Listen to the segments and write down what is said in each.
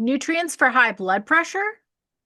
Nutrients for high blood pressure?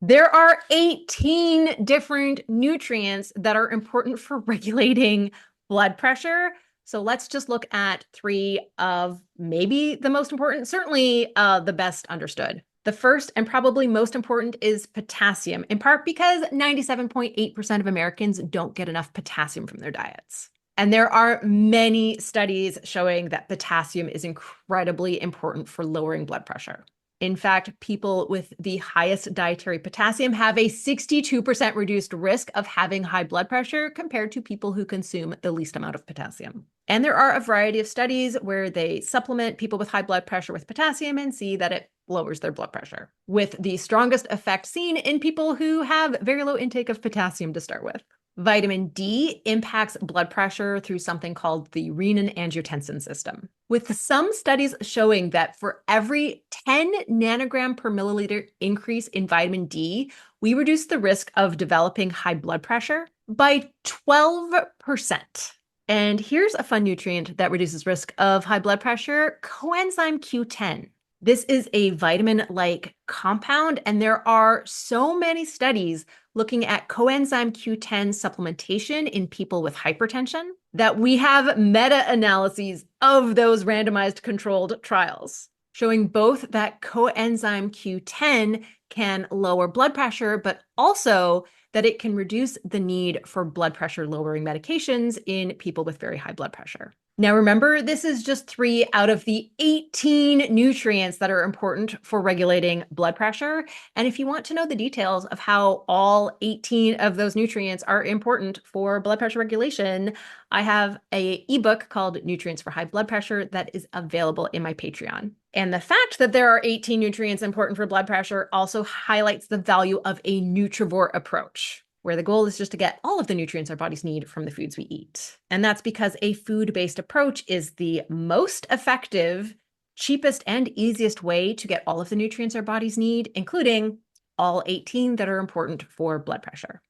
There are 18 different nutrients that are important for regulating blood pressure. So let's just look at three of maybe the most important, certainly the best understood. The first and probably most important is potassium, in part because 97.8% of Americans don't get enough potassium from their diets. And there are many studies showing that potassium is incredibly important for lowering blood pressure. In fact, people with the highest dietary potassium have a 62% reduced risk of having high blood pressure compared to people who consume the least amount of potassium. And there are a variety of studies where they supplement people with high blood pressure with potassium and see that it lowers their blood pressure, with the strongest effect seen in people who have very low intake of potassium to start with. Vitamin D impacts blood pressure through something called the renin-angiotensin system, with some studies showing that for every 10 nanogram per milliliter increase in vitamin D, we reduce the risk of developing high blood pressure by 12%. And here's a fun nutrient that reduces risk of high blood pressure, coenzyme Q10. This is a vitamin-like compound, and there are so many studies looking at coenzyme Q10 supplementation in people with hypertension that we have meta-analyses of those randomized controlled trials showing both that coenzyme Q10 can lower blood pressure, but also that it can reduce the need for blood pressure lowering medications in people with very high blood pressure. Now, remember, this is just 3 out of the 18 nutrients that are important for regulating blood pressure. And if you want to know the details of how all 18 of those nutrients are important for blood pressure regulation, I have an ebook called Nutrients for High Blood Pressure that is available in my Patreon. And the fact that there are 18 nutrients important for blood pressure also highlights the value of a Nutrivore approach, where the goal is just to get all of the nutrients our bodies need from the foods we eat. And that's because a food-based approach is the most effective, cheapest, and easiest way to get all of the nutrients our bodies need, including all 18 that are important for blood pressure.